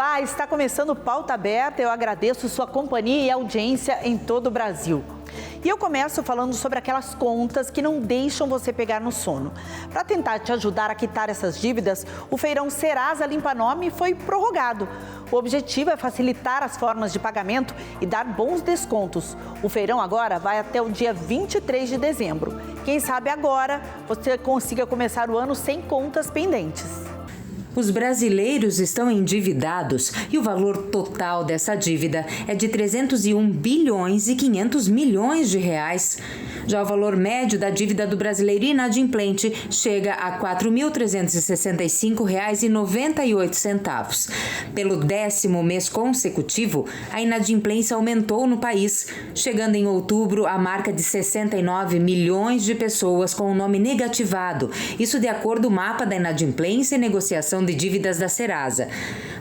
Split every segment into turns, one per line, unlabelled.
Olá, está começando o Pauta Aberta. Eu agradeço sua companhia e audiência em todo o Brasil. E eu começo falando sobre aquelas contas que não deixam você pegar no sono. Para tentar te ajudar a quitar essas dívidas, o feirão Serasa Limpa Nome foi prorrogado. O objetivo é facilitar as formas de pagamento e dar bons descontos. O feirão agora vai até o dia 23 de dezembro. Quem sabe agora você consiga começar o ano sem contas pendentes.
Os brasileiros estão endividados e o valor total dessa dívida é de 301 bilhões e 500 milhões de reais. Já o valor médio da dívida do brasileiro inadimplente chega a R$ 4.365,98. Pelo 10º mês consecutivo, a inadimplência aumentou no país, chegando em outubro à marca de 69 milhões de pessoas com o nome negativado. Isso de acordo com o mapa da inadimplência e negociação de dívidas da Serasa.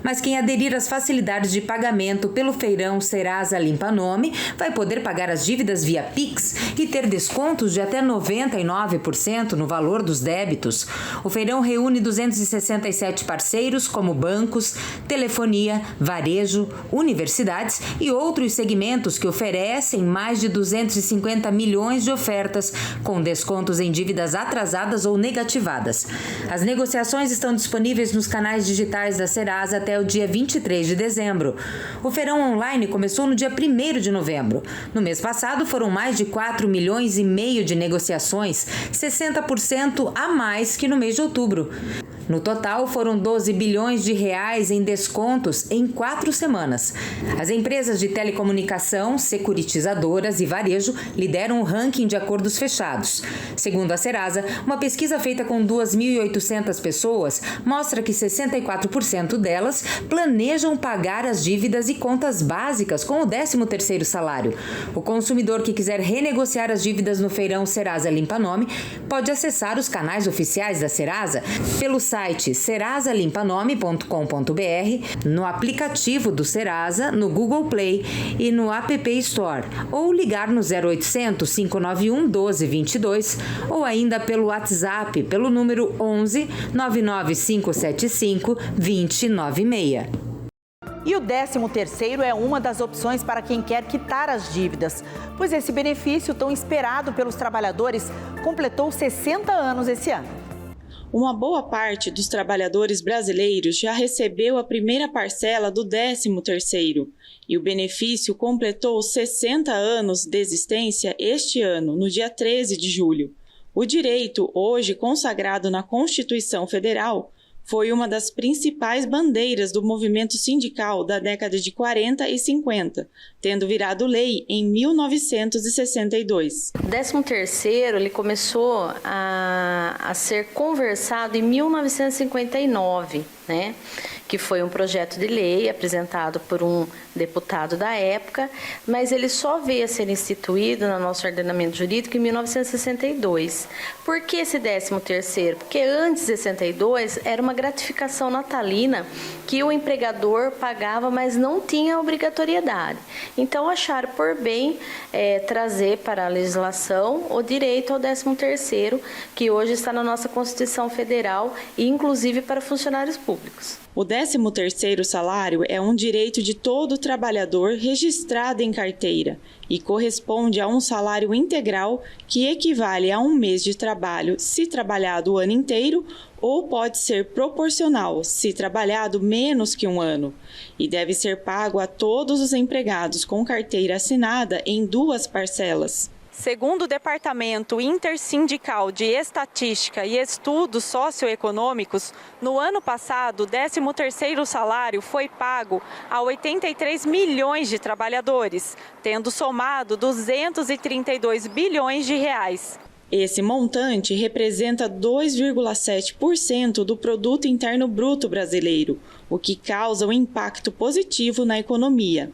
Mas quem aderir às facilidades de pagamento pelo feirão Serasa Limpa Nome vai poder pagar as dívidas via Pix e ter descontos de até 99% no valor dos débitos. O feirão reúne 267 parceiros como bancos, telefonia, varejo, universidades e outros segmentos que oferecem mais de 250 milhões de ofertas com descontos em dívidas atrasadas ou negativadas. As negociações estão disponíveis nos canais digitais da Serasa até o dia 23 de dezembro. O feirão online começou no dia 1º de novembro. No mês passado foram mais de 4 milhões e meio de negociações, 60% a mais que no mês de outubro. No total, foram 12 bilhões de reais em descontos em 4 semanas. As empresas de telecomunicação, securitizadoras e varejo lideram o ranking de acordos fechados. Segundo a Serasa, uma pesquisa feita com 2.800 pessoas mostra que 64% delas planejam pagar as dívidas e contas básicas com o 13º salário. O consumidor que quiser renegociar as dívidas no feirão Serasa Limpa Nome pode acessar os canais oficiais da Serasa pelo site serasalimpaNome.com.br, no aplicativo do Serasa, no Google Play e no App Store, ou ligar no 0800 591 1222 ou ainda pelo WhatsApp pelo número 11 99575 2096.
E o 13º é uma das opções para quem quer quitar as dívidas, pois esse benefício tão esperado pelos trabalhadores completou 60 anos esse ano.
Uma boa parte dos trabalhadores brasileiros já recebeu a primeira parcela do 13º e o benefício completou 60 anos de existência este ano, no dia 13 de julho. O direito, hoje consagrado na Constituição Federal, foi uma das principais bandeiras do movimento sindical da década de 40 e 50, tendo virado lei em 1962.
O 13º ele começou a ser conversado em 1959, né? Que foi um projeto de lei apresentado por um deputado da época, mas ele só veio a ser instituído no nosso ordenamento jurídico em 1962. Por que esse 13º? Porque antes de 62 era uma gratificação natalina que o empregador pagava, mas não tinha obrigatoriedade. Então acharam por bem trazer para a legislação o direito ao 13º, que hoje está na nossa Constituição Federal e inclusive para funcionários públicos.
O 13º salário é um direito de todo trabalhador registrado em carteira e corresponde a um salário integral que equivale a um mês de trabalho se trabalhado o ano inteiro ou pode ser proporcional se trabalhado menos que um ano e deve ser pago a todos os empregados com carteira assinada em 2 parcelas. Segundo o Departamento Intersindical de Estatística e Estudos Socioeconômicos, no ano passado, o 13º salário foi pago a 83 milhões de trabalhadores, tendo somado 232 bilhões de reais. Esse montante representa 2,7% do Produto Interno Bruto brasileiro, o que causa um impacto positivo na economia.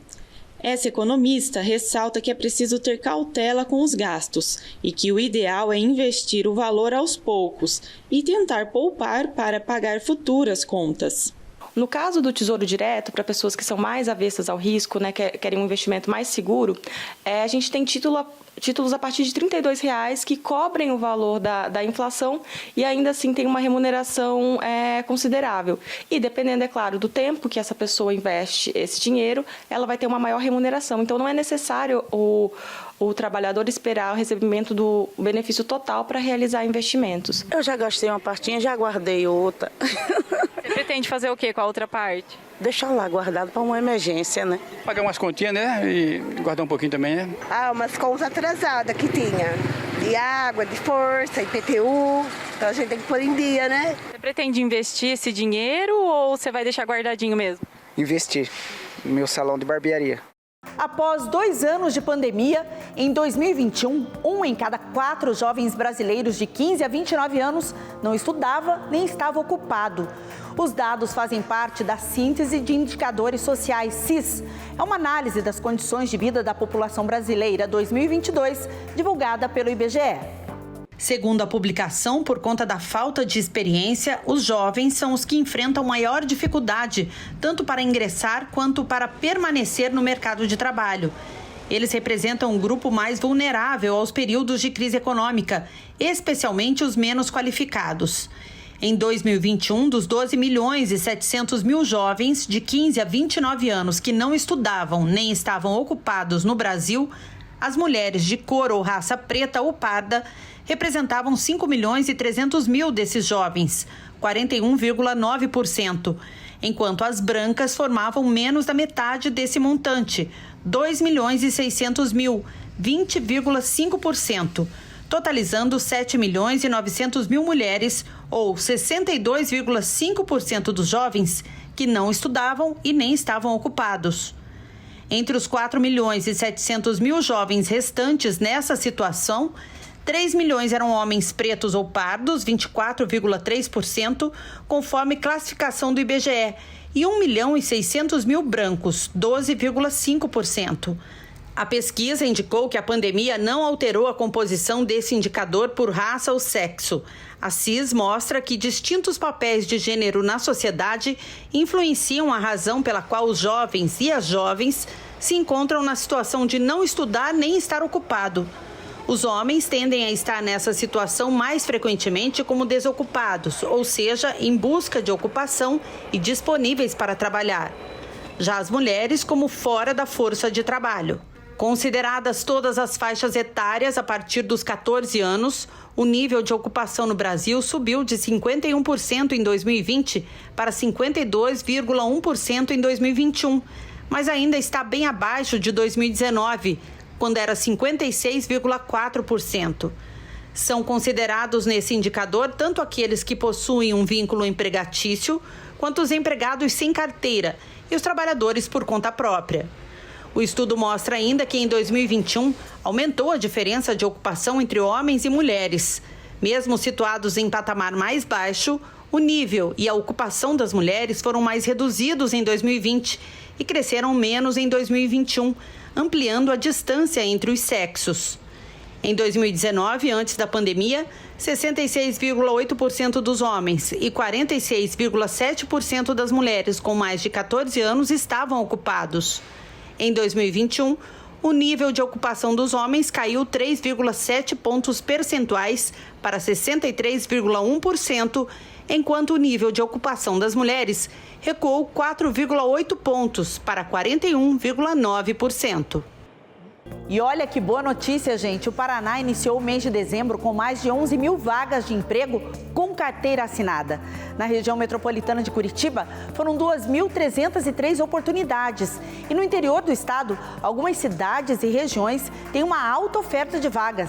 Essa economista ressalta que é preciso ter cautela com os gastos e que o ideal é investir o valor aos poucos e tentar poupar para pagar futuras contas.
No caso do Tesouro Direto, para pessoas que são mais avessas ao risco, né, querem um investimento mais seguro, a gente tem títulos a partir de R$ 32,00 que cobrem o valor da inflação e ainda assim tem uma remuneração considerável. E dependendo, é claro, do tempo que essa pessoa investe esse dinheiro, ela vai ter uma maior remuneração. Então, não é necessário o trabalhador esperar o recebimento do benefício total para realizar investimentos.
Eu já gastei uma partinha, já guardei outra.
Você pretende fazer o quê com a outra parte?
Deixar lá guardado para uma emergência, né?
Pagar umas continhas, né? E guardar um pouquinho também, né?
Umas contas atrasadas que tinha. De água, de força, IPTU. Então a gente tem que pôr em dia, né?
Você pretende investir esse dinheiro ou você vai deixar guardadinho mesmo?
Investir no meu salão de barbearia.
Após 2 anos de pandemia, em 2021, 1 em cada 4 jovens brasileiros de 15 a 29 anos não estudava nem estava ocupado. Os dados fazem parte da síntese de indicadores sociais CIS. É uma análise das condições de vida da população brasileira 2022, divulgada pelo IBGE. Segundo a publicação, por conta da falta de experiência, os jovens são os que enfrentam maior dificuldade, tanto para ingressar quanto para permanecer no mercado de trabalho. Eles representam um grupo mais vulnerável aos períodos de crise econômica, especialmente os menos qualificados. Em 2021, dos 12.700.000 jovens de 15 a 29 anos que não estudavam nem estavam ocupados no Brasil, as mulheres de cor ou raça preta ou parda representavam 5.300.000 desses jovens, 41,9%, enquanto as brancas formavam menos da metade desse montante, 2.600.000, 20,5%, totalizando 7.900.000 mulheres, ou 62,5% dos jovens que não estudavam e nem estavam ocupados. Entre os 4.700.000 jovens restantes nessa situação, 3 milhões eram homens pretos ou pardos, 24,3%, conforme classificação do IBGE, e 1.600.000 brancos, 12,5%. A pesquisa indicou que a pandemia não alterou a composição desse indicador por raça ou sexo. A CIS mostra que distintos papéis de gênero na sociedade influenciam a razão pela qual os jovens e as jovens se encontram na situação de não estudar nem estar ocupado. Os homens tendem a estar nessa situação mais frequentemente como desocupados, ou seja, em busca de ocupação e disponíveis para trabalhar. Já as mulheres como fora da força de trabalho. Consideradas todas as faixas etárias a partir dos 14 anos, o nível de ocupação no Brasil subiu de 51% em 2020 para 52,1% em 2021, mas ainda está bem abaixo de 2019, quando era 56,4%. São considerados nesse indicador tanto aqueles que possuem um vínculo empregatício, quanto os empregados sem carteira e os trabalhadores por conta própria. O estudo mostra ainda que em 2021 aumentou a diferença de ocupação entre homens e mulheres. Mesmo situados em patamar mais baixo, o nível e a ocupação das mulheres foram mais reduzidos em 2020 e cresceram menos em 2021, ampliando a distância entre os sexos. Em 2019, antes da pandemia, 66,8% dos homens e 46,7% das mulheres com mais de 14 anos estavam ocupados. Em 2021, o nível de ocupação dos homens caiu 3,7 pontos percentuais para 63,1%, enquanto o nível de ocupação das mulheres recuou 4,8 pontos para 41,9%. E olha que boa notícia, gente. O Paraná iniciou o mês de dezembro com mais de 11 mil vagas de emprego com carteira assinada. Na região metropolitana de Curitiba, foram 2.303 oportunidades. E no interior do estado, algumas cidades e regiões têm uma alta oferta de vagas.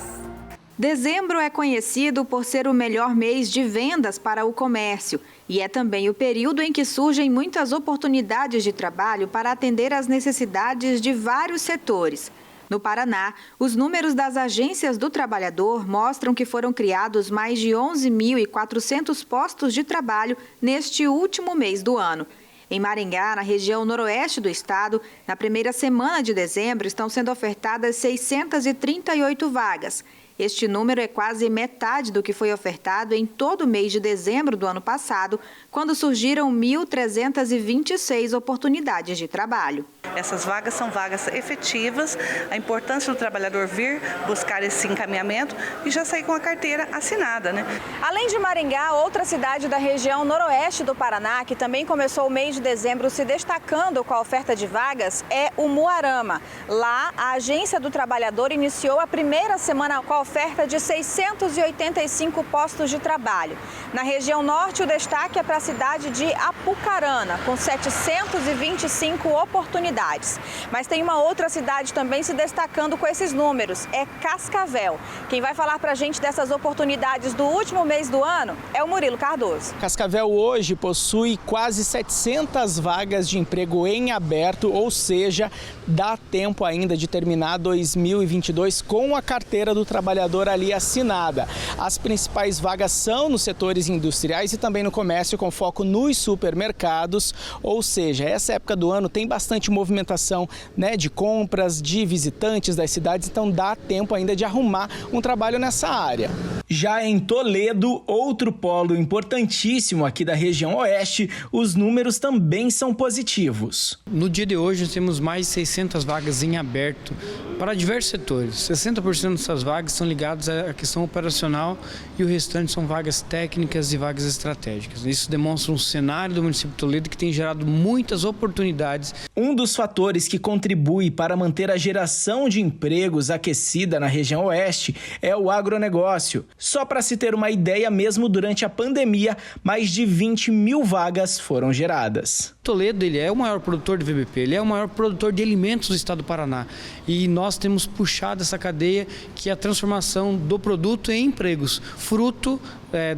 Dezembro é conhecido por ser o melhor mês de vendas para o comércio e é também o período em que surgem muitas oportunidades de trabalho para atender às necessidades de vários setores. No Paraná, os números das agências do trabalhador mostram que foram criados mais de 11.400 postos de trabalho neste último mês do ano. Em Maringá, na região noroeste do estado, na primeira semana de dezembro estão sendo ofertadas 638 vagas. Este número é quase metade do que foi ofertado em todo o mês de dezembro do ano passado, quando surgiram 1.326 oportunidades de trabalho.
Essas vagas são vagas efetivas, a importância do trabalhador vir buscar esse encaminhamento e já sair com a carteira assinada, né?
Além de Maringá, outra cidade da região noroeste do Paraná, que também começou o mês de dezembro se destacando com a oferta de vagas, é o Umuarama. Lá, a Agência do Trabalhador iniciou a primeira semana com a oferta de 685 postos de trabalho. Na região norte, o destaque é para a cidade de Apucarana, com 725 oportunidades. Mas tem uma outra cidade também se destacando com esses números, é Cascavel. Quem vai falar para a gente dessas oportunidades do último mês do ano é o Murilo Cardoso.
Cascavel hoje possui quase 700 vagas de emprego em aberto, ou seja, dá tempo ainda de terminar 2022 com a carteira do trabalhador ali assinada. As principais vagas são nos setores industriais e também no comércio, com foco nos supermercados, ou seja, essa época do ano tem bastante movimentação, né, de compras, de visitantes das cidades, então dá tempo ainda de arrumar um trabalho nessa área. Já em Toledo, outro polo importantíssimo aqui da região oeste, os números também são positivos.
No dia de hoje, nós temos mais de 600 vagas em aberto para diversos setores. 60% dessas vagas são ligadas à questão operacional e o restante são vagas técnicas e vagas estratégicas. Isso demonstra um cenário do município de Toledo que tem gerado muitas oportunidades.
Um dos fatores que contribui para manter a geração de empregos aquecida na região oeste é o agronegócio. Só para se ter uma ideia, mesmo durante a pandemia, mais de 20 mil vagas foram geradas.
Toledo, ele é o maior produtor de VBP, ele é o maior produtor de alimentos do estado do Paraná. E nós temos puxado essa cadeia, que é a transformação do produto em empregos, fruto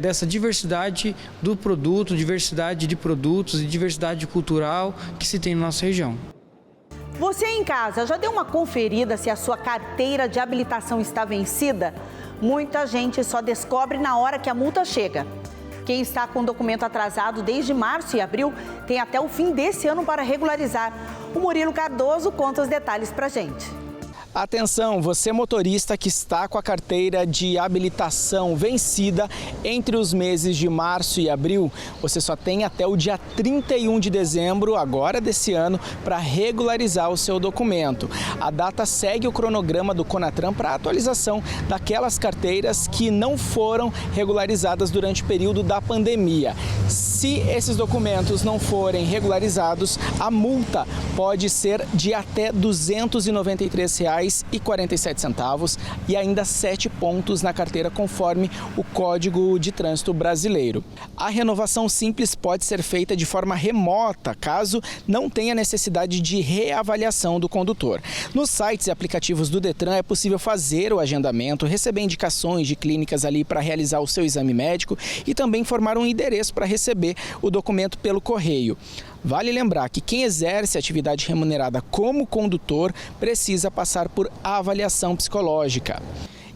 dessa diversidade do produto, diversidade de produtos e diversidade cultural que se tem na nossa região.
Você em casa já deu uma conferida se a sua carteira de habilitação está vencida? Muita gente só descobre na hora que a multa chega. Quem está com documento atrasado desde março e abril tem até o fim desse ano para regularizar. O Murilo Cardoso conta os detalhes pra gente.
Atenção, você motorista que está com a carteira de habilitação vencida entre os meses de março e abril, você só tem até o dia 31 de dezembro, agora desse ano, para regularizar o seu documento. A data segue o cronograma do Conatran para atualização daquelas carteiras que não foram regularizadas durante o período da pandemia. Se esses documentos não forem regularizados, a multa pode ser de até R$ 293,47 e ainda 7 pontos na carteira, conforme o Código de Trânsito Brasileiro. A renovação simples pode ser feita de forma remota, caso não tenha necessidade de reavaliação do condutor. Nos sites e aplicativos do Detran é possível fazer o agendamento, receber indicações de clínicas ali para realizar o seu exame médico e também formar um endereço para receber o documento pelo correio. Vale lembrar que quem exerce atividade remunerada como condutor precisa passar por avaliação psicológica.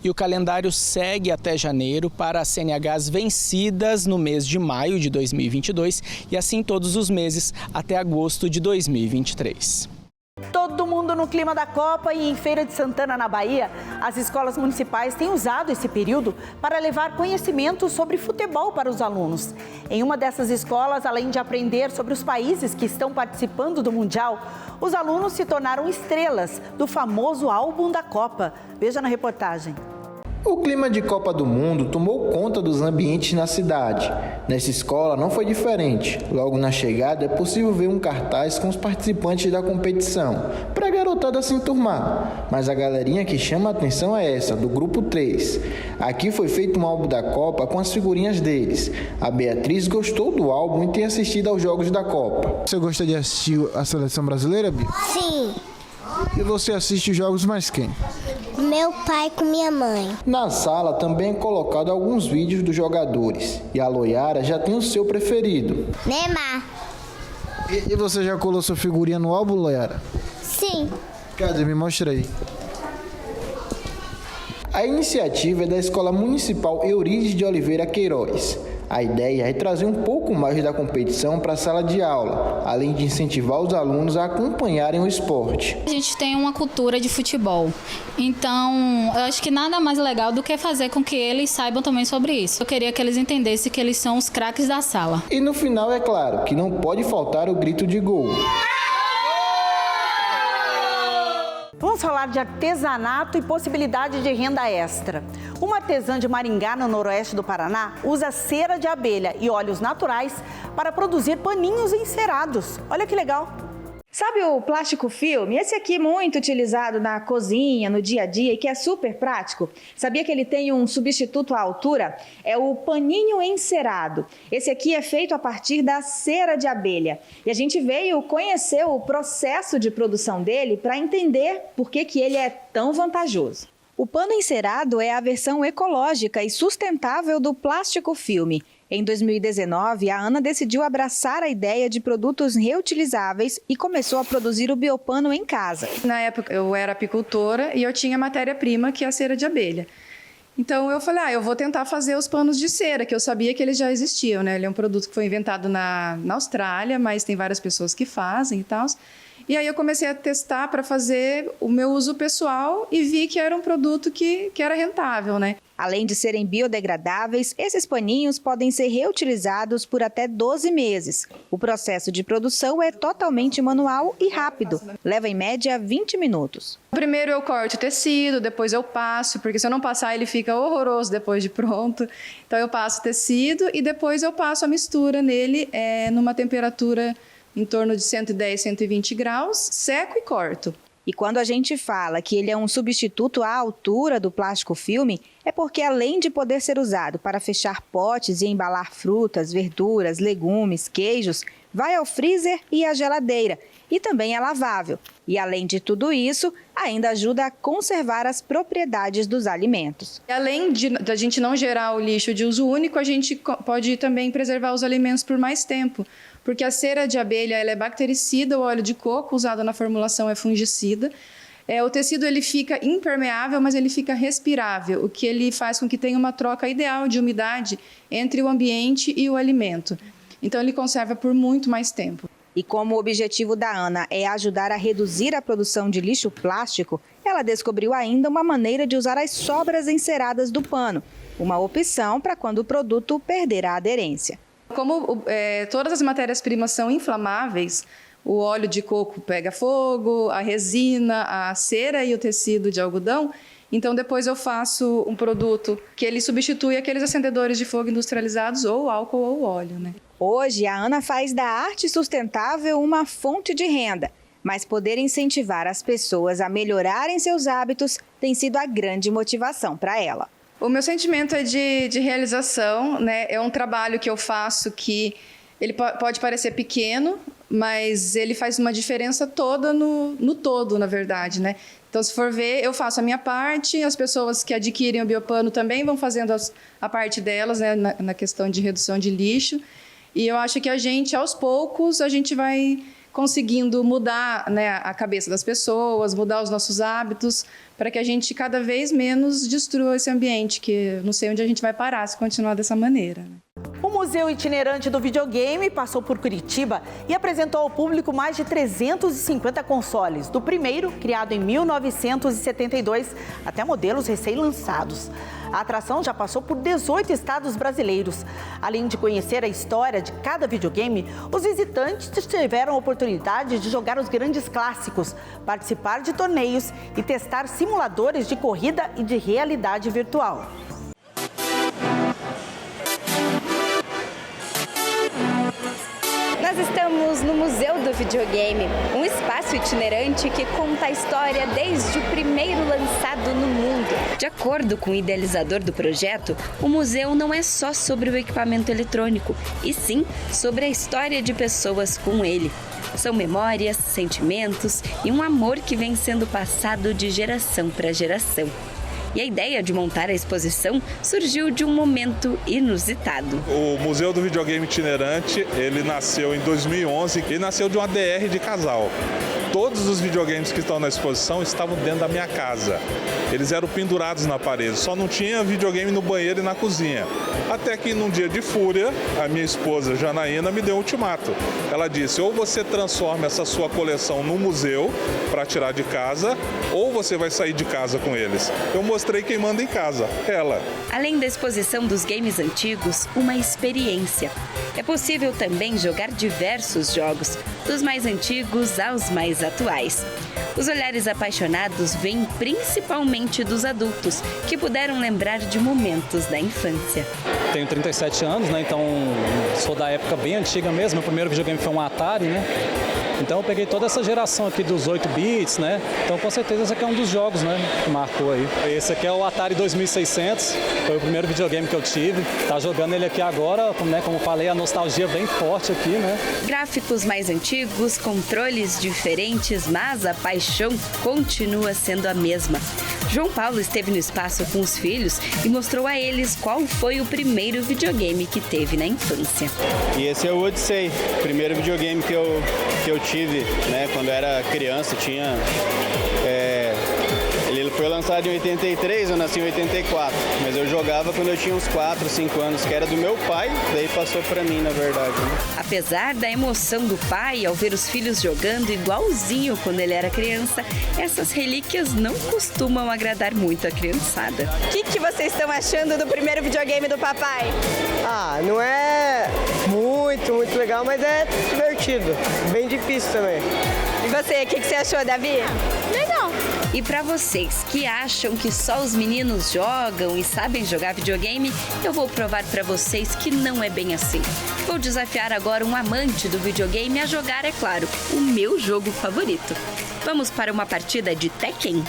E o calendário segue até janeiro para as CNHs vencidas no mês de maio de 2022 e assim todos os meses até agosto de 2023.
Todo mundo no clima da Copa e em Feira de Santana, na Bahia, as escolas municipais têm usado esse período para levar conhecimento sobre futebol para os alunos. Em uma dessas escolas, além de aprender sobre os países que estão participando do Mundial, os alunos se tornaram estrelas do famoso álbum da Copa. Veja na reportagem.
O clima de Copa do Mundo tomou conta dos ambientes na cidade. Nessa escola não foi diferente. Logo na chegada é possível ver um cartaz com os participantes da competição, para a garotada se enturmar. Mas a galerinha que chama a atenção é essa, do grupo 3. Aqui foi feito um álbum da Copa com as figurinhas deles. A Beatriz gostou do álbum e tem assistido aos jogos da Copa.
Você gosta de assistir a seleção brasileira, Bia?
Sim.
E você assiste os jogos mais quem?
Meu pai com minha mãe.
Na sala também é colocado alguns vídeos dos jogadores. E a Loiara já tem o seu preferido.
Neymar.
E você já colou sua figurinha no álbum, Loiara?
Sim.
Cadê? Me mostra aí.
A iniciativa é da Escola Municipal Eurides de Oliveira Queiroz. A ideia é trazer um pouco mais da competição para a sala de aula, além de incentivar os alunos a acompanharem o esporte.
A gente tem uma cultura de futebol, então eu acho que nada mais legal do que fazer com que eles saibam também sobre isso. Eu queria que eles entendessem que eles são os craques da sala.
E no final, é claro, que não pode faltar o grito de gol.
Vamos falar de artesanato e possibilidade de renda extra. Uma artesã de Maringá, no noroeste do Paraná, usa cera de abelha e óleos naturais para produzir paninhos encerados. Olha que legal!
Sabe o plástico filme? Esse aqui muito utilizado na cozinha, no dia a dia e que é super prático. Sabia que ele tem um substituto à altura? É o paninho encerado. Esse aqui é feito a partir da cera de abelha. E a gente veio conhecer o processo de produção dele para entender por que ele é tão vantajoso. O pano encerado é a versão ecológica e sustentável do plástico filme. Em 2019, a Ana decidiu abraçar a ideia de produtos reutilizáveis e começou a produzir o biopano em casa.
Na época, eu era apicultora e eu tinha matéria-prima, que é a cera de abelha. Então, eu falei, eu vou tentar fazer os panos de cera, que eu sabia que eles já existiam, né? Ele é um produto que foi inventado na Austrália, mas tem várias pessoas que fazem e tal. E aí eu comecei a testar para fazer o meu uso pessoal e vi que era um produto que era rentável, né?
Além de serem biodegradáveis, esses paninhos podem ser reutilizados por até 12 meses. O processo de produção é totalmente manual e rápido. Leva em média 20 minutos.
Primeiro eu corto o tecido, depois eu passo, porque se eu não passar ele fica horroroso depois de pronto. Então eu passo o tecido e depois eu passo a mistura nele numa temperatura em torno de 110, 120 graus, seco e corto.
E quando a gente fala que ele é um substituto à altura do plástico filme, é porque além de poder ser usado para fechar potes e embalar frutas, verduras, legumes, queijos, vai ao freezer e à geladeira. E também é lavável. E além de tudo isso, ainda ajuda a conservar as propriedades dos alimentos.
E além da gente não gerar o lixo de uso único, a gente pode também preservar os alimentos por mais tempo. Porque a cera de abelha ela é bactericida, o óleo de coco usado na formulação é fungicida. O tecido ele fica impermeável, mas ele fica respirável, o que ele faz com que tenha uma troca ideal de umidade entre o ambiente e o alimento. Então ele conserva por muito mais tempo.
E como o objetivo da Ana é ajudar a reduzir a produção de lixo plástico, ela descobriu ainda uma maneira de usar as sobras enceradas do pano, uma opção para quando o produto perder a aderência.
Como todas as matérias-primas são inflamáveis, o óleo de coco pega fogo, a resina, a cera e o tecido de algodão, então depois eu faço um produto que ele substitui aqueles acendedores de fogo industrializados ou álcool ou óleo, né?
Hoje, a Ana faz da arte sustentável uma fonte de renda, mas poder incentivar as pessoas a melhorarem seus hábitos tem sido a grande motivação para ela.
O meu sentimento é de realização, né? É um trabalho que eu faço que ele pode parecer pequeno, mas ele faz uma diferença toda no todo, na verdade, né? Então, se for ver, eu faço a minha parte, as pessoas que adquirem o biopano também vão fazendo a parte delas, né? Na questão de redução de lixo. E eu acho que a gente, aos poucos, a gente vai conseguindo mudar, né, a cabeça das pessoas, mudar os nossos hábitos, para que a gente cada vez menos destrua esse ambiente, que eu não sei onde a gente vai parar se continuar dessa maneira, né?
O Museu Itinerante do Videogame passou por Curitiba e apresentou ao público mais de 350 consoles, do primeiro, criado em 1972, até modelos recém-lançados. A atração já passou por 18 estados brasileiros. Além de conhecer a história de cada videogame, os visitantes tiveram a oportunidade de jogar os grandes clássicos, participar de torneios e testar simuladores de corrida e de realidade virtual.
Nós estamos no Museu do Videogame, um espaço itinerante que conta a história desde o primeiro lançado no mundo. De acordo com o idealizador do projeto, o museu não é só sobre o equipamento eletrônico, e sim sobre a história de pessoas com ele. São memórias, sentimentos e um amor que vem sendo passado de geração para geração. E a ideia de montar a exposição surgiu de um momento inusitado.
O Museu do Videogame Itinerante, ele nasceu em 2011 e nasceu de uma DR de casal. Todos os videogames que estão na exposição estavam dentro da minha casa. Eles eram pendurados na parede, só não tinha videogame no banheiro e na cozinha. Até que num dia de fúria, a minha esposa Janaína me deu um ultimato. Ela disse, ou você transforma essa sua coleção num museu para tirar de casa, ou você vai sair de casa com eles. Eu mostrei quem manda em casa, ela.
Além da exposição dos games antigos, uma experiência. É possível também jogar diversos jogos, dos mais antigos aos mais atuais. Os olhares apaixonados vêm principalmente dos adultos, que puderam lembrar de momentos da infância.
Tenho 37 anos, né? Então sou da época bem antiga mesmo. Meu primeiro videogame foi um Atari, né? Então eu peguei toda essa geração aqui dos 8 bits, né? Então com certeza esse aqui é um dos jogos, né, que marcou aí. Esse aqui é o Atari 2600, foi o primeiro videogame que eu tive. Tá jogando ele aqui agora, né, como falei, a nostalgia bem forte aqui, né?
Gráficos mais antigos, controles diferentes, mas a paixão continua sendo a mesma. João Paulo esteve no espaço com os filhos e mostrou a eles qual foi o primeiro videogame que teve na infância.
E esse é o Odyssey, primeiro videogame que eu tive, né, quando eu era criança, ele foi lançado em 83, eu nasci em 84, mas eu jogava quando eu tinha uns 4, 5 anos, que era do meu pai, daí passou pra mim, na verdade. Né?
Apesar da emoção do pai ao ver os filhos jogando igualzinho quando ele era criança, essas relíquias não costumam agradar muito a criançada.
O que vocês estão achando do primeiro videogame do papai?
Não é muito legal, mas é divertido, bem difícil também.
E você, o que você achou, Davi?
Legal. E para vocês que acham que só os meninos jogam e sabem jogar videogame, eu vou provar para vocês que não é bem assim. Vou desafiar agora um amante do videogame a jogar, é claro, o meu jogo favorito. Vamos para uma partida de Tekken?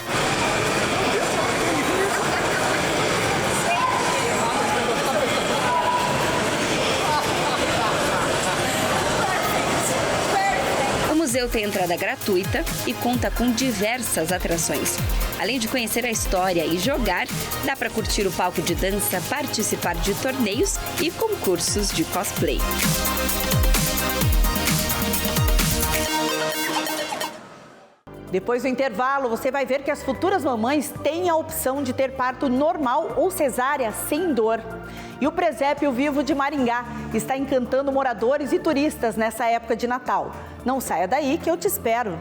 O museu tem entrada gratuita e conta com diversas atrações. Além de conhecer a história e jogar, dá para curtir o palco de dança, participar de torneios e concursos de cosplay.
Depois do intervalo, você vai ver que as futuras mamães têm a opção de ter parto normal ou cesárea sem dor. E o Presépio Vivo de Maringá está encantando moradores e turistas nessa época de Natal. Não saia daí que eu te espero.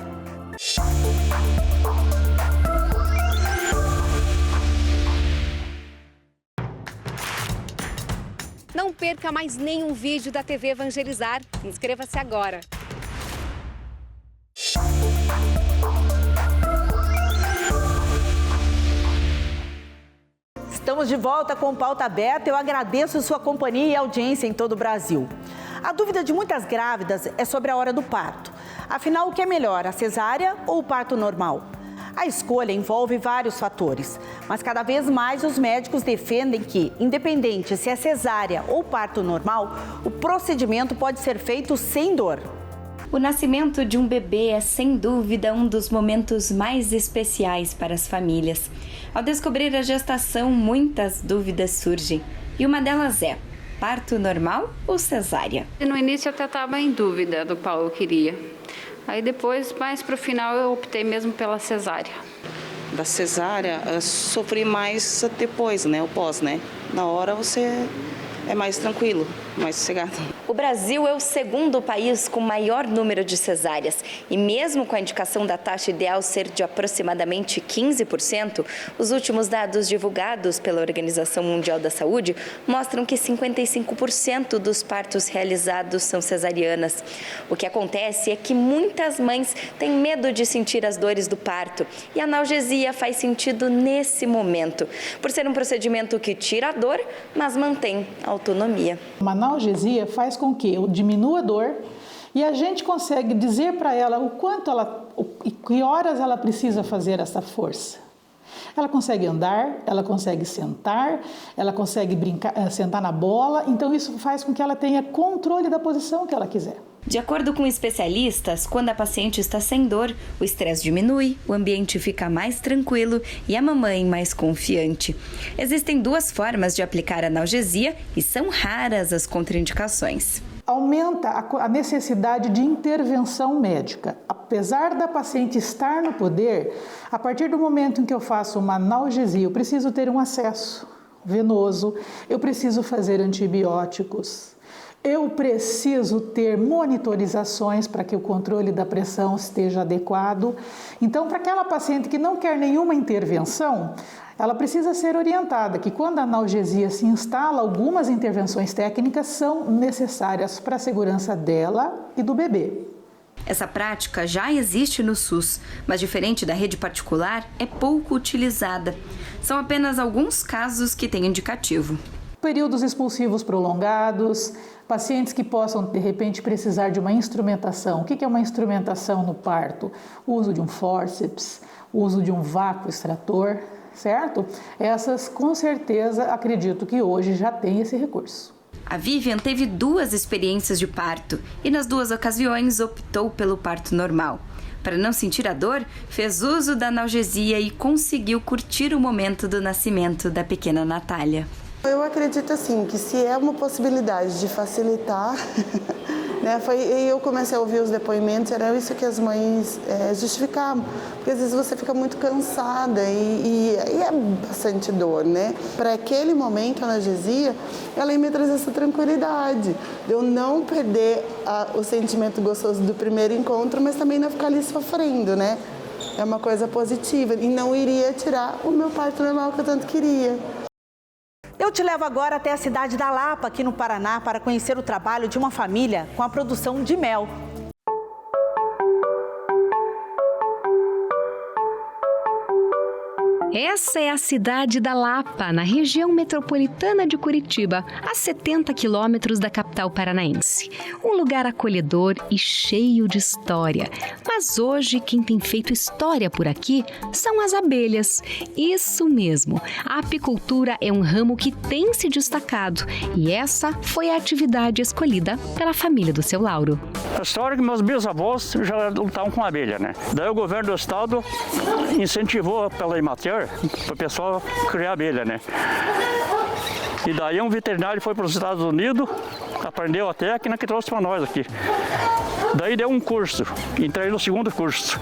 Não perca mais nenhum vídeo da TV Evangelizar. Inscreva-se agora.
Estamos de volta com Pauta Aberta. Eu agradeço sua companhia e audiência em todo o Brasil. A dúvida de muitas grávidas é sobre a hora do parto. Afinal, o que é melhor, a cesárea ou o parto normal? A escolha envolve vários fatores, mas cada vez mais os médicos defendem que, independente se é cesárea ou parto normal, o procedimento pode ser feito sem dor.
O nascimento de um bebê é, sem dúvida, um dos momentos mais especiais para as famílias. Ao descobrir a gestação, muitas dúvidas surgem. E uma delas é: parto normal ou cesárea?
No início eu até estava em dúvida do qual eu queria. Aí depois, mais para o final, eu optei mesmo pela cesárea.
Da cesárea, eu sofri mais depois, né? O pós, né? Na hora você é mais tranquilo, mais sossegado.
O Brasil é o segundo país com maior número de cesáreas. E mesmo com a indicação da taxa ideal ser de aproximadamente 15%, os últimos dados divulgados pela Organização Mundial da Saúde mostram que 55% dos partos realizados são cesarianas. O que acontece é que muitas mães têm medo de sentir as dores do parto. E a analgesia faz sentido nesse momento, por ser um procedimento que tira a dor, mas mantém a autonomia.
Uma analgesia faz com que eu diminua a dor e a gente consegue dizer para ela o quanto e que horas ela precisa fazer essa força. Ela consegue andar, ela consegue sentar, ela consegue brincar, sentar na bola, então isso faz com que ela tenha controle da posição que ela quiser.
De acordo com especialistas, quando a paciente está sem dor, o estresse diminui, o ambiente fica mais tranquilo e a mamãe mais confiante. Existem duas formas de aplicar analgesia e são raras as contraindicações.
aumenta a necessidade de intervenção médica. Apesar da paciente estar no poder, a partir do momento em que eu faço uma analgesia, eu preciso ter um acesso venoso, eu preciso fazer antibióticos, eu preciso ter monitorizações para que o controle da pressão esteja adequado. Então, para aquela paciente que não quer nenhuma intervenção, ela precisa ser orientada que quando a analgesia se instala, algumas intervenções técnicas são necessárias para a segurança dela e do bebê.
Essa prática já existe no SUS, mas diferente da rede particular, é pouco utilizada. São apenas alguns casos que têm indicativo.
Períodos expulsivos prolongados, pacientes que possam, de repente, precisar de uma instrumentação. O que é uma instrumentação no parto? O uso de um fórceps, o uso de um vácuo extrator, certo? Essas, com certeza, acredito que hoje já tem esse recurso.
A Vivian teve 2 experiências de parto e nas 2 ocasiões optou pelo parto normal. Para não sentir a dor, fez uso da analgesia e conseguiu curtir o momento do nascimento da pequena Natália.
Eu acredito assim, que se é uma possibilidade de facilitar, né, eu comecei a ouvir os depoimentos, era isso que as mães justificavam, porque às vezes você fica muito cansada e é bastante dor, né? Para aquele momento, a analgesia, ela ia me trazer essa tranquilidade, de eu não perder o sentimento gostoso do primeiro encontro, mas também não ficar ali sofrendo, né? É uma coisa positiva e não iria tirar o meu parto normal que eu tanto queria.
Eu te levo agora até a cidade da Lapa, aqui no Paraná, para conhecer o trabalho de uma família com a produção de mel.
Essa é a cidade da Lapa, na região metropolitana de Curitiba, a 70 quilômetros da capital paranaense. Um lugar acolhedor e cheio de história. Mas hoje quem tem feito história por aqui são as abelhas. Isso mesmo, a apicultura é um ramo que tem se destacado e essa foi a atividade escolhida pela família do seu Lauro.
A história é que meus bisavós já lutavam com abelha, né? Daí o governo do estado incentivou pela Emater para o pessoal criar abelha, né? E daí um veterinário foi para os Estados Unidos, aprendeu a técnica e trouxe para nós aqui. Daí deu um curso, entrei no 2º curso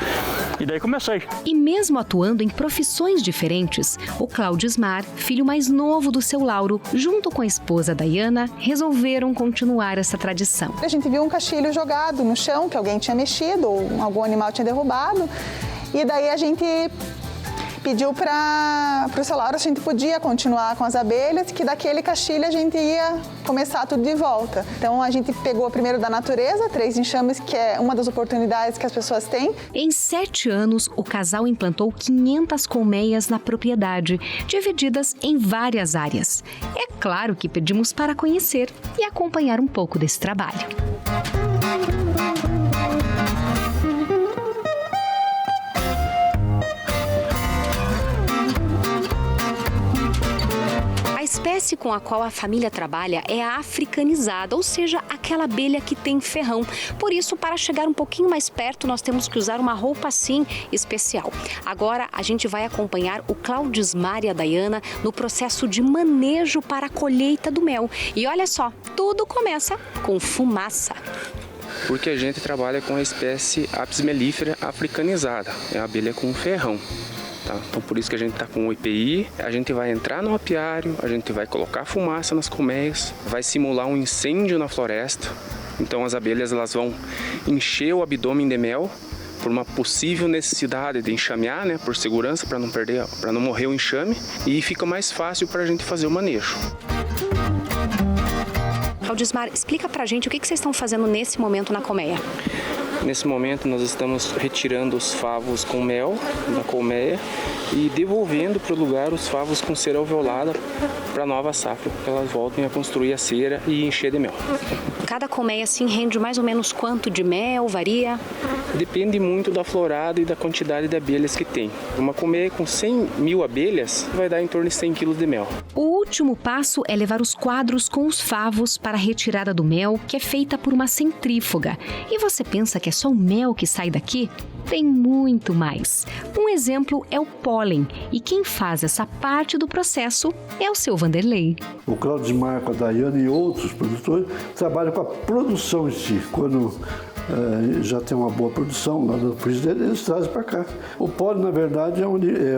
e daí comecei.
E mesmo atuando em profissões diferentes, o Claudismar, filho mais novo do seu Lauro, junto com a esposa Daiana, resolveram continuar essa tradição.
A gente viu um caixilho jogado no chão, que alguém tinha mexido ou algum animal tinha derrubado, e daí a gente pediu para o seu Lauro se a gente podia continuar com as abelhas, que daquele caixilho a gente ia começar tudo de volta. Então a gente pegou primeiro da natureza, 3 enxames, que é uma das oportunidades que as pessoas têm.
Em 7 anos, o casal implantou 500 colmeias na propriedade, divididas em várias áreas. É claro que pedimos para conhecer e acompanhar um pouco desse trabalho. A espécie com a qual a família trabalha é a africanizada, ou seja, aquela abelha que tem ferrão. Por isso, para chegar um pouquinho mais perto, nós temos que usar uma roupa assim especial. Agora, a gente vai acompanhar o Claudismar e a Daiana no processo de manejo para a colheita do mel. E olha só, tudo começa com fumaça.
Porque a gente trabalha com a espécie Apis mellifera africanizada, é a abelha com ferrão. Tá? Então por isso que a gente está com o EPI, a gente vai entrar no apiário, a gente vai colocar fumaça nas colmeias, vai simular um incêndio na floresta. Então as abelhas elas vão encher o abdômen de mel por uma possível necessidade de enxamear, né, por segurança, para não perder, para não morrer o enxame, e fica mais fácil para a gente fazer o manejo.
Claudismar, explica pra gente o que vocês estão fazendo nesse momento na colmeia.
Nesse momento nós estamos retirando os favos com mel da colmeia e devolvendo para o lugar os favos com cera alveolada para a nova safra, para que elas voltem a construir a cera e encher de mel.
Cada colmeia assim rende mais ou menos quanto de mel? Varia?
Depende muito da florada e da quantidade de abelhas que tem. Uma colmeia com 100 mil abelhas vai dar em torno de 100 quilos de mel.
O último passo é levar os quadros com os favos para a retirada do mel, que é feita por uma centrífuga. E você pensa que é só o mel que sai daqui? Tem muito mais. Um exemplo é o pólen, e quem faz essa parte do processo é o seu Vanderlei.
O Claudio Marco, a Daiane e outros produtores trabalham com a produção em si. Quando já tem uma boa produção lá do frigideira, eles trazem para cá. O pólen, na verdade, é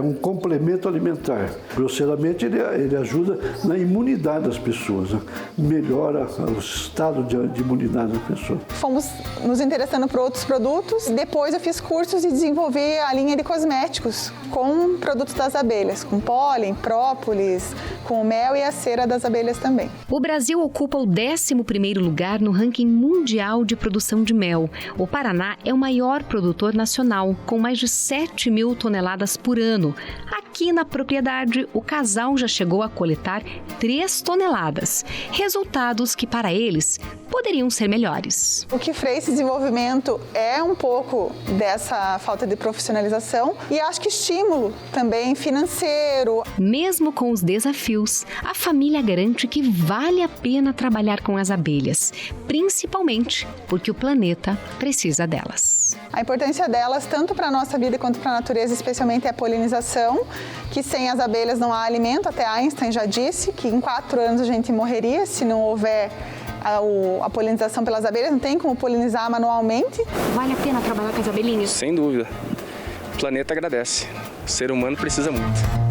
um complemento alimentar. Grosseiramente, ele ajuda na imunidade das pessoas, né? Melhora o estado de imunidade das pessoas.
Fomos nos interessando por outros produtos. Depois eu fiz cursos e desenvolvi a linha de cosméticos com produtos das abelhas, com pólen, própolis, com o mel e a cera das abelhas também.
O Brasil ocupa o 11º lugar no ranking mundial de produção de mel. O Paraná é o maior produtor nacional, com mais de 7 mil toneladas por ano. Aqui na propriedade, o casal já chegou a coletar 3 toneladas. Resultados que, para eles, poderiam ser melhores.
O que freia esse desenvolvimento é um pouco dessa falta de profissionalização e acho que estímulo também financeiro.
Mesmo com os desafios, a família garante que vale a pena trabalhar com as abelhas, principalmente porque o planeta precisa delas.
A importância delas, tanto para a nossa vida quanto para a natureza, especialmente é a polinização, que sem as abelhas não há alimento. Até Einstein já disse que em 4 anos a gente morreria se não houver a polinização pelas abelhas, não tem como polinizar manualmente.
Vale a pena trabalhar com as abelhinhas?
Sem dúvida. O planeta agradece. O ser humano precisa muito.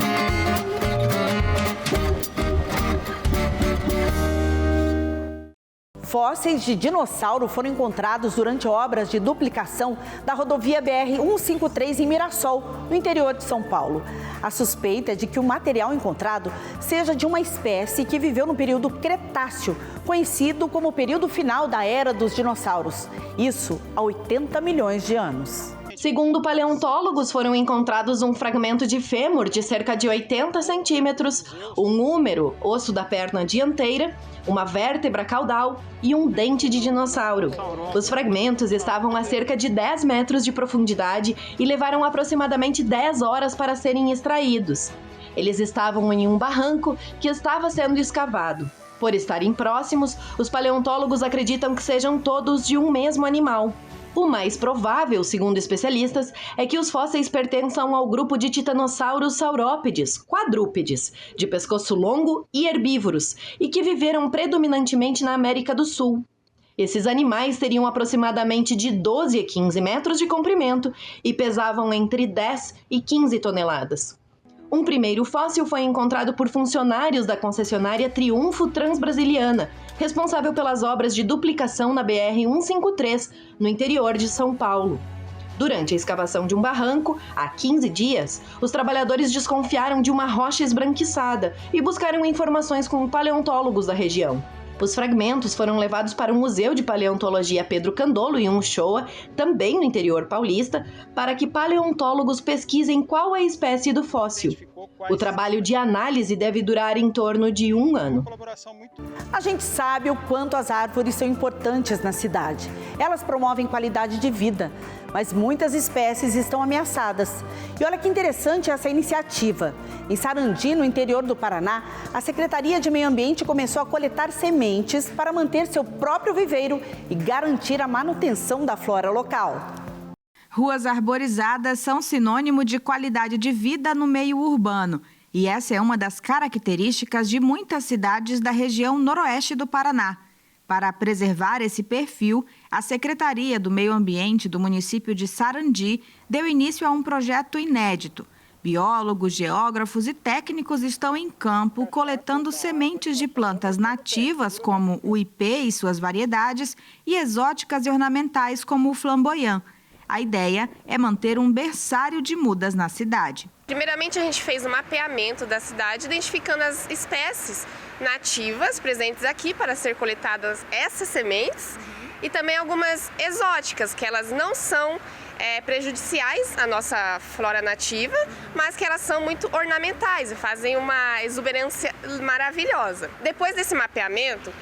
Fósseis de dinossauro foram encontrados durante obras de duplicação da rodovia BR-153 em Mirassol, no interior de São Paulo. A suspeita é de que o material encontrado seja de uma espécie que viveu no período Cretáceo, conhecido como o período final da era dos dinossauros. Isso há 80 milhões de anos.
Segundo paleontólogos, foram encontrados um fragmento de fêmur de cerca de 80 centímetros, um húmero, osso da perna dianteira, uma vértebra caudal e um dente de dinossauro. Os fragmentos estavam a cerca de 10 metros de profundidade e levaram aproximadamente 10 horas para serem extraídos. Eles estavam em um barranco que estava sendo escavado. Por estarem próximos, os paleontólogos acreditam que sejam todos de um mesmo animal. O mais provável, segundo especialistas, é que os fósseis pertençam ao grupo de titanossauros saurópodes, quadrúpedes, de pescoço longo e herbívoros, e que viveram predominantemente na América do Sul. Esses animais teriam aproximadamente de 12 a 15 metros de comprimento e pesavam entre 10 e 15 toneladas. Um primeiro fóssil foi encontrado por funcionários da concessionária Triunfo Transbrasiliana, responsável pelas obras de duplicação na BR-153, no interior de São Paulo. Durante a escavação de um barranco, há 15 dias, os trabalhadores desconfiaram de uma rocha esbranquiçada e buscaram informações com paleontólogos da região. Os fragmentos foram levados para o Museu de Paleontologia Pedro Candolo, em Uchoa, também no interior paulista, para que paleontólogos pesquisem qual é a espécie do fóssil. O trabalho de análise deve durar em torno de 1 ano.
A gente sabe o quanto as árvores são importantes na cidade. Elas promovem qualidade de vida, mas muitas espécies estão ameaçadas. E olha que interessante essa iniciativa. Em Sarandi, no interior do Paraná, a Secretaria de Meio Ambiente começou a coletar sementes para manter seu próprio viveiro e garantir a manutenção da flora local.
Ruas arborizadas são sinônimo de qualidade de vida no meio urbano. E essa é uma das características de muitas cidades da região noroeste do Paraná. Para preservar esse perfil, a Secretaria do Meio Ambiente do município de Sarandi deu início a um projeto inédito. Biólogos, geógrafos e técnicos estão em campo coletando sementes de plantas nativas, como o ipê e suas variedades, e exóticas e ornamentais, como o flamboyant. A ideia é manter um berçário de mudas na cidade.
Primeiramente, a gente fez um mapeamento da cidade, identificando as espécies nativas presentes aqui para ser coletadas essas sementes e também algumas exóticas, que elas não são prejudiciais à nossa flora nativa, mas que elas são muito ornamentais e fazem uma exuberância maravilhosa. Depois desse mapeamento,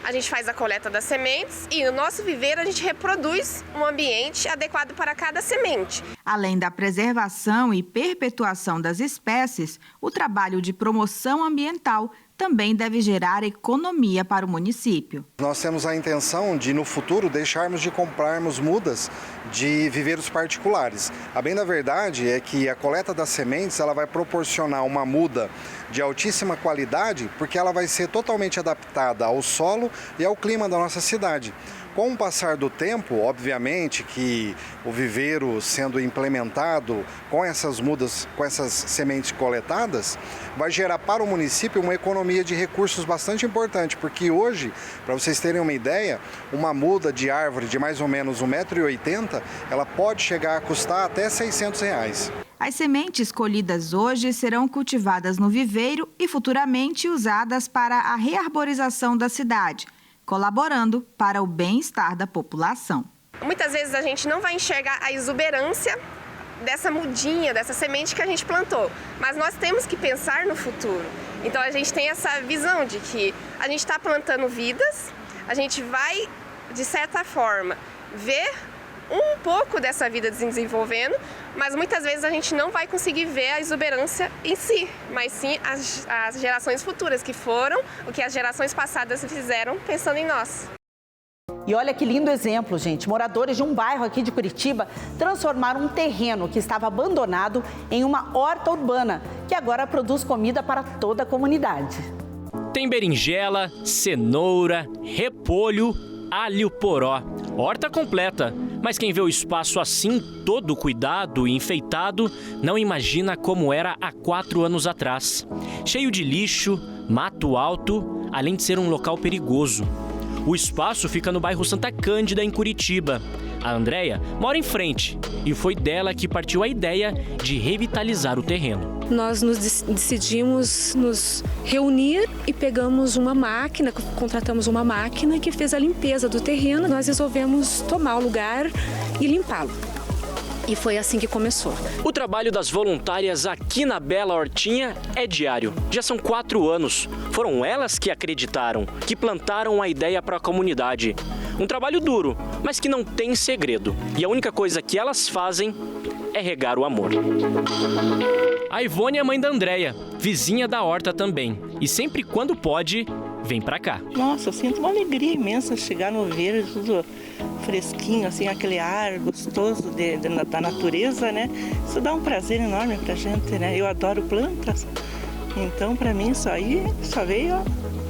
a gente faz a coleta das sementes e no nosso viveiro a gente reproduz um ambiente adequado para cada semente.
Além da preservação e perpetuação das espécies, o trabalho de promoção ambiental também deve gerar economia para o município.
Nós temos a intenção de, no futuro, deixarmos de comprarmos mudas de viveiros particulares. A bem da verdade é que a coleta das sementes ela vai proporcionar uma muda de altíssima qualidade, porque ela vai ser totalmente adaptada ao solo e ao clima da nossa cidade. Com o passar do tempo, obviamente que o viveiro sendo implementado com essas mudas, com essas sementes coletadas, vai gerar para o município uma economia de recursos bastante importante, porque hoje, para vocês terem uma ideia, uma muda de árvore de mais ou menos 1,80 m, ela pode chegar a custar até R$600.
As sementes colhidas hoje serão cultivadas no viveiro e futuramente usadas para a rearborização da cidade, colaborando para o bem-estar da população.
Muitas vezes a gente não vai enxergar a exuberância dessa mudinha, dessa semente que a gente plantou, mas nós temos que pensar no futuro. Então a gente tem essa visão de que a gente está plantando vidas, a gente vai, de certa forma, ver um pouco dessa vida se desenvolvendo, mas muitas vezes a gente não vai conseguir ver a exuberância em si, mas sim as gerações futuras, que foram o que as gerações passadas fizeram pensando em nós.
E olha que lindo exemplo, gente. Moradores de um bairro aqui de Curitiba transformaram um terreno que estava abandonado em uma horta urbana, que agora produz comida para toda a comunidade.
Tem berinjela, cenoura, repolho, alho poró, horta completa. Mas quem vê o espaço assim, todo cuidado e enfeitado, não imagina como era há 4 anos atrás. Cheio de lixo, mato alto, além de ser um local perigoso. O espaço fica no bairro Santa Cândida, em Curitiba. A Andréia mora em frente e foi dela que partiu a ideia de revitalizar o terreno.
Nós decidimos nos reunir e pegamos uma máquina, contratamos uma máquina que fez a limpeza do terreno. Nós resolvemos tomar o lugar e limpá-lo. E foi assim que começou.
O trabalho das voluntárias aqui na Bela Hortinha é diário. Já são 4 anos. Foram elas que acreditaram, que plantaram a ideia para a comunidade. Um trabalho duro, mas que não tem segredo. E a única coisa que elas fazem é regar o amor. A Ivone é mãe da Andréia, vizinha da horta também. E sempre quando pode, vem pra cá.
Nossa, eu sinto uma alegria imensa chegar no verde, tudo fresquinho, assim, aquele ar gostoso da natureza, né? Isso dá um prazer enorme pra gente, né? Eu adoro plantas, então pra mim isso aí só veio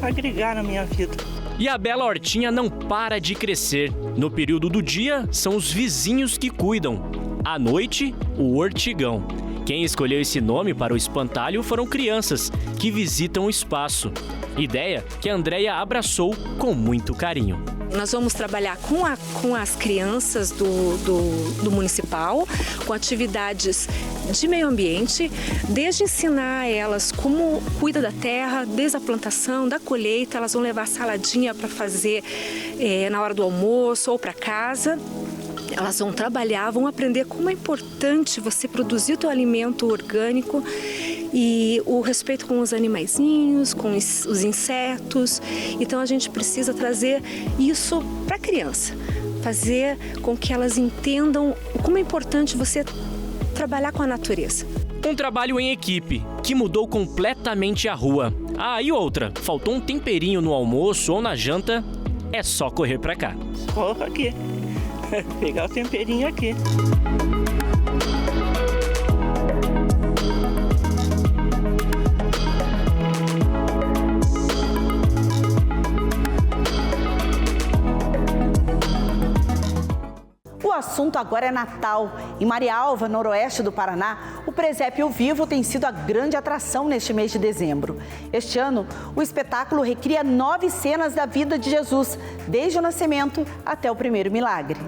agregar na minha vida.
E a Bela Hortinha não para de crescer. No período do dia, são os vizinhos que cuidam. À noite, o Hortigão. Quem escolheu esse nome para o espantalho foram crianças que visitam o espaço. Ideia que a Andréia abraçou com muito carinho.
Nós vamos trabalhar com as crianças do municipal, com atividades de meio ambiente, desde ensinar a elas como cuida da terra, desde a plantação, da colheita. Elas vão levar saladinha para fazer na hora do almoço ou para casa. Elas vão trabalhar, vão aprender como é importante você produzir o teu alimento orgânico e o respeito com os animaizinhos, com os insetos. Então a gente precisa trazer isso para a criança, fazer com que elas entendam como é importante você trabalhar com a natureza.
Um trabalho em equipe que mudou completamente a rua. Ah, e outra, faltou um temperinho no almoço ou na janta, é só correr para cá.
Corro aqui. Pegar o temperinho aqui.
O assunto agora é Natal. Em Marialva, noroeste do Paraná, o presépio vivo tem sido a grande atração neste mês de dezembro. Este ano, o espetáculo recria 9 cenas da vida de Jesus, desde o nascimento até o primeiro milagre.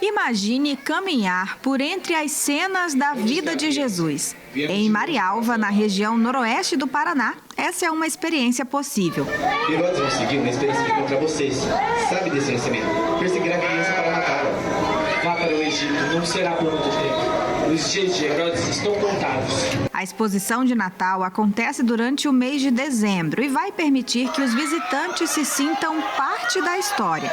Imagine caminhar por entre as cenas da vida de Jesus. Em Marialva, na região noroeste do Paraná, essa é uma experiência possível.
E nós vamos seguir uma experiência que contra vocês. Sabe desse nascimento? Perseguir a criança para matá-la. vá para o Egito. Não será por muito tempo. Os dias de Herodes estão contados.
A exposição de Natal acontece durante o mês de dezembro e vai permitir que os visitantes se sintam parte da história.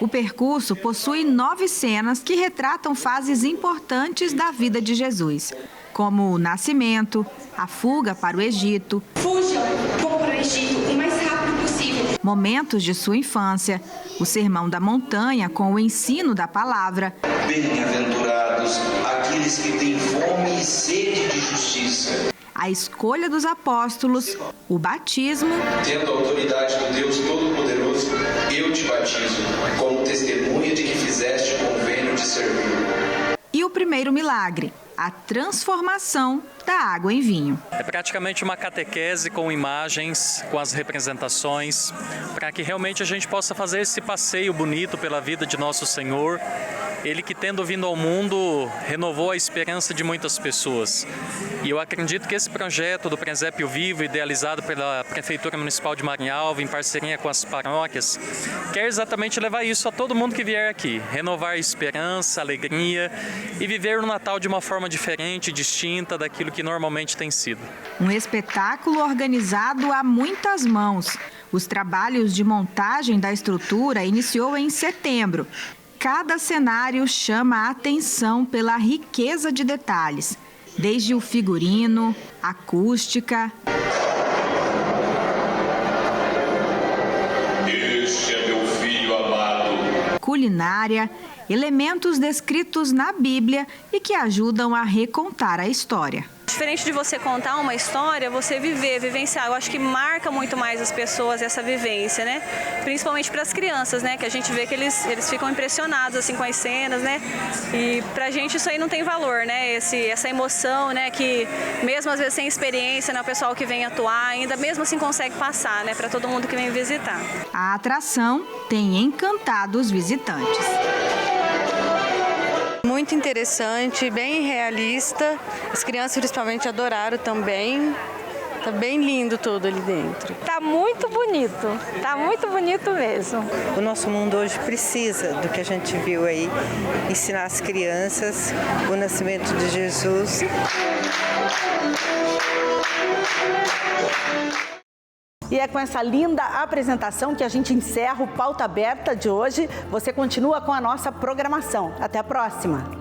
O percurso possui 9 cenas que retratam fases importantes da vida de Jesus, como o nascimento, a fuga para o Egito,
Fujam, vão para o Egito o mais rápido possível.
Momentos de sua infância, o Sermão da Montanha com o ensino da palavra.
Bem-aventurados aqueles que têm fome e sede de justiça.
A escolha dos apóstolos, o batismo.
Tendo a autoridade do Deus Todo-Poderoso, eu te batizo, como testemunha de que fizeste o convênio de servir.
E o primeiro milagre, a transformação da água em vinho.
É praticamente uma catequese com imagens, com as representações, para que realmente a gente possa fazer esse passeio bonito pela vida de nosso Senhor. Ele que, tendo vindo ao mundo, renovou a esperança de muitas pessoas. E eu acredito que esse projeto do Presépio Vivo, idealizado pela Prefeitura Municipal de Marinalva, em parceria com as paróquias, quer exatamente levar isso a todo mundo que vier aqui. Renovar a esperança, a alegria e viver o Natal de uma forma diferente, distinta daquilo que normalmente tem sido.
Um espetáculo organizado a muitas mãos. Os trabalhos de montagem da estrutura iniciou em setembro. Cada cenário chama a atenção pela riqueza de detalhes, desde o figurino, acústica.
Este é meu filho amado.
Culinária, elementos descritos na Bíblia e que ajudam a recontar a história.
Diferente de você contar uma história, você vivenciar. Eu acho que marca muito mais as pessoas essa vivência, né? Principalmente para as crianças, né? Que a gente vê que eles ficam impressionados assim com as cenas, né? E pra gente isso aí não tem valor, né? Essa emoção, né? Que mesmo às vezes sem experiência, né? O pessoal que vem atuar ainda mesmo assim consegue passar, né? Para todo mundo que vem visitar.
A atração tem encantado os visitantes.
Muito interessante, bem realista. As crianças principalmente adoraram também. Tá bem lindo tudo ali dentro.
Tá muito bonito mesmo.
O nosso mundo hoje precisa do que a gente viu aí, ensinar as crianças o nascimento de Jesus.
E é com essa linda apresentação que a gente encerra o Pauta Aberta de hoje. Você continua com a nossa programação. Até a próxima!